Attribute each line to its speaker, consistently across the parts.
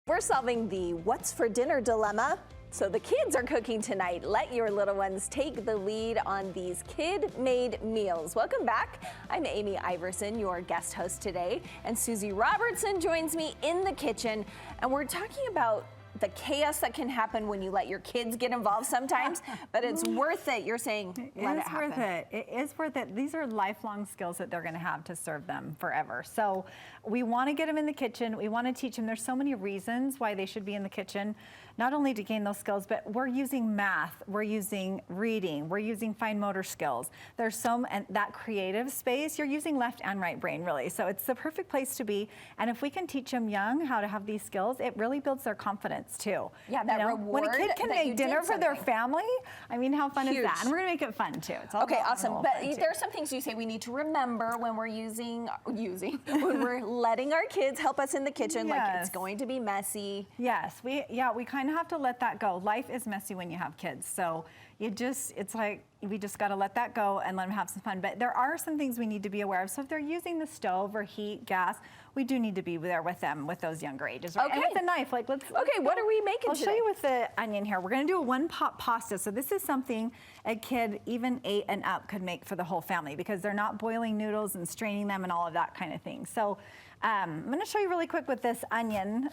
Speaker 1: We're solving the what's for dinner dilemma. So the kids are cooking tonight. Let your little ones take the lead on these kid-made meals. Welcome back. I'm Amy Iverson, your guest host today, and Suzy Robertson joins me in the kitchen, and we're talking about the chaos that can happen when you let your kids get involved sometimes, but it's worth it. You're saying let it happen.
Speaker 2: Worth it. It is worth it. These are lifelong skills that they're going to have to serve them forever. So we want to get them in the kitchen. We want to teach them. There's so many reasons why they should be in the kitchen, not only to gain those skills, but we're using math, we're using reading, we're using fine motor skills. There's and that creative space, you're using left and right brain really. So it's the perfect place to be. And if we can teach them young how to have these skills, it really builds their confidence too.
Speaker 1: Yeah, that reward.
Speaker 2: When a kid can make dinner for their family, I mean, how fun is that? And we're gonna make it fun too. It's all
Speaker 1: okay, awesome. But there are some things you say we need to remember when we're when we're letting our kids help us in the kitchen. Yes. Like it's going to be messy.
Speaker 2: Yes, we kind of have to let that go. Life is messy when you have kids, so it's like we just got to let that go and let them have some fun. But there are some things we need to be aware of. So if they're using the stove or heat, gas, we do need to be there with them with those younger ages. Right?
Speaker 1: Okay.
Speaker 2: And with the knife, like let's
Speaker 1: what are we making today?
Speaker 2: I'll show you with the onion here. We're going to do a one-pot pasta. So this is something a kid even 8 and up could make for the whole family because they're not boiling noodles and straining them and all of that kind of thing. So I'm going to show you really quick with this onion.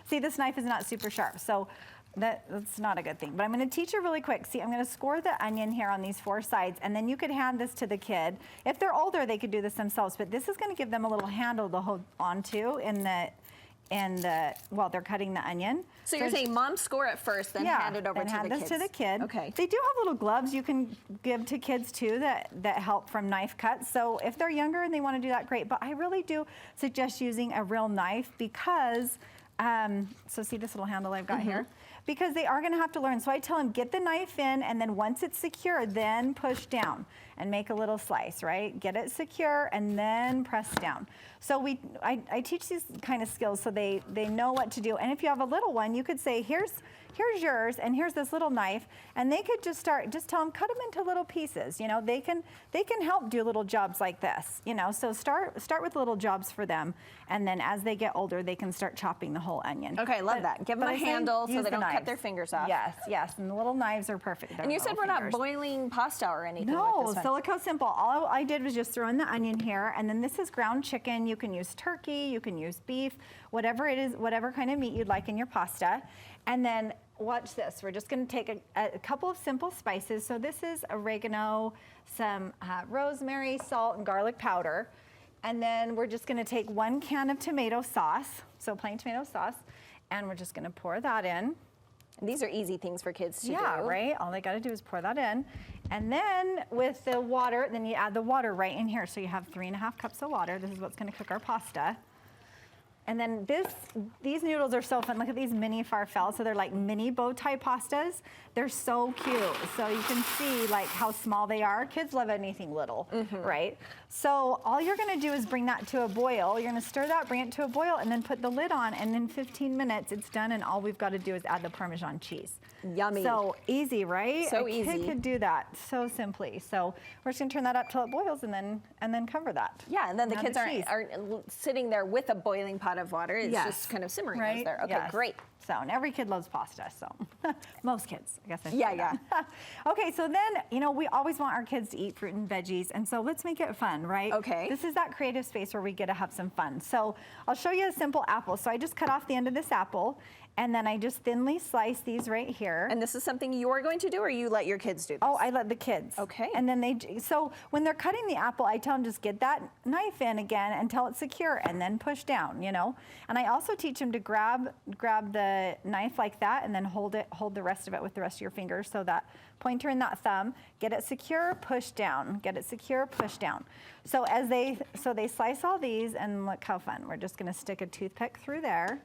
Speaker 2: See, this knife is not super sharp, so that's not a good thing. But I'm going to teach you really quick. See, I'm going to score the onion here on these 4 sides, and then you could hand this to the kid. If they're older, they could do this themselves, but this is going to give them a little handle to hold onto while they're cutting the onion.
Speaker 1: So you're saying mom score it first, then hand it over to the kids.
Speaker 2: Hand this to the kid.
Speaker 1: Okay.
Speaker 2: They do have little gloves you can give to kids too that help from knife cuts. So if they're younger and they want to do that, great. But I really do suggest using a real knife because, so see this little handle I've got here? Because they are going to have to learn. So I tell them, get the knife in, and then once it's secure, then push down and make a little slice, right? Get it secure, and then press down. So I teach these kind of skills so they know what to do. And if you have a little one, you could say, here's yours, and here's this little knife, and they could just tell them, cut them into little pieces. You know, they can help do little jobs like this. You know, so start with little jobs for them, and then as they get older, they can start chopping the whole onion.
Speaker 1: Okay, love that. Give them a handle so they don't cut their fingers off.
Speaker 2: Yes, and the little knives are perfect.
Speaker 1: And you said we're not boiling pasta or anything.
Speaker 2: No,
Speaker 1: with this
Speaker 2: so look how simple. All I did was just throw in the onion here, and then this is ground chicken. You can use turkey, you can use beef, whatever it is, whatever kind of meat you'd like in your pasta. And then watch this. We're just going to take a couple of simple spices. So this is oregano, some rosemary, salt, and garlic powder. And then we're just going to take 1 can of tomato sauce, so plain tomato sauce, and we're just going to pour that in.
Speaker 1: And these are easy things for kids to do.
Speaker 2: Yeah, right? All they got to do is pour that in. And then with the water, then you add the water right in here. So you have 3.5 cups of water. This is what's going to cook our pasta. And then these noodles are so fun. Look at these mini farfalle. So they're like mini bow tie pastas. They're so cute. So you can see like how small they are. Kids love anything little, right? So all you're gonna do is bring that to a boil. You're gonna stir that, bring it to a boil, and then put the lid on, and in 15 minutes it's done, and all we've gotta do is add the Parmesan cheese.
Speaker 1: Yummy.
Speaker 2: So easy, right?
Speaker 1: So easy.
Speaker 2: A kid could do that so simply. So we're just gonna turn that up till it boils and then cover that.
Speaker 1: Yeah, and then the kids aren't sitting there with a boiling pot of water. It's just kind of simmering right there. Okay, great.
Speaker 2: So, and every kid loves pasta, so most kids, I guess.
Speaker 1: Yeah.
Speaker 2: Okay, so then, you know, we always want our kids to eat fruit and veggies, and so let's make it fun, right?
Speaker 1: Okay.
Speaker 2: This is that creative space where we get to have some fun. So I'll show you a simple apple. So I just cut off the end of this apple, and then I just thinly slice these right here.
Speaker 1: And this is something you're going to do, or you let your kids do this?
Speaker 2: Oh, I let the kids.
Speaker 1: Okay.
Speaker 2: And then so when they're cutting the apple, I tell them just get that knife in again until it's secure, and then push down, you know? And I also teach them to grab the knife like that, and then hold the rest of it with the rest of your fingers, so that pointer and that thumb, get it secure, push down, get it secure, push down. So they slice all these, and look how fun. We're just gonna stick a toothpick through there.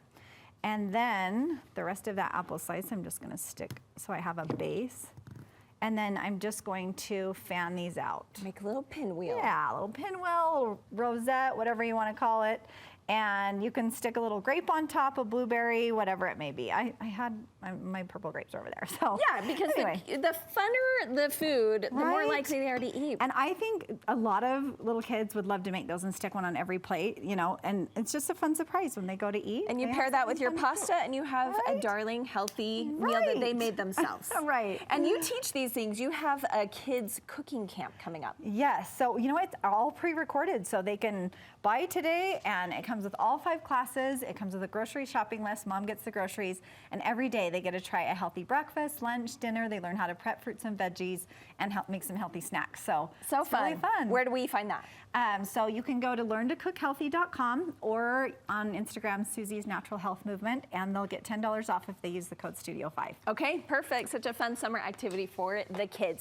Speaker 2: And then the rest of that apple slice, I'm just gonna stick, so I have a base. And then I'm just going to fan these out.
Speaker 1: Make a little pinwheel.
Speaker 2: Yeah, a little pinwheel, a little rosette, whatever you wanna call it. And you can stick a little grape on top, a blueberry, whatever it may be. I had my purple grapes over there. So
Speaker 1: yeah, because
Speaker 2: anyway.
Speaker 1: the funner the food, the more
Speaker 2: Right?
Speaker 1: likely they are to eat.
Speaker 2: And I think a lot of little kids would love to make those and stick one on every plate, you know, and it's just a fun surprise when they go to eat.
Speaker 1: And you
Speaker 2: They
Speaker 1: pair
Speaker 2: have
Speaker 1: that with your
Speaker 2: something fun to
Speaker 1: pasta and you have a
Speaker 2: Right.
Speaker 1: darling, healthy meal that they made themselves.
Speaker 2: Right.
Speaker 1: And you teach these things. You have a kids cooking camp coming up.
Speaker 2: Yes, so you know it's all pre-recorded, so they can buy today, and it comes with all 5 classes. It comes with a grocery shopping list. Mom gets the groceries, and every day they get to try a healthy breakfast, lunch, dinner. They learn how to prep fruits and veggies and help make some healthy snacks. So
Speaker 1: It's
Speaker 2: fun. Really fun.
Speaker 1: Where do we find that?
Speaker 2: So you can go to learntocookhealthy.com or on Instagram, Suzy's Natural Health Movement, and they'll get $10 off if they use the code Studio 5.
Speaker 1: Okay, perfect. Such a fun summer activity for the kids.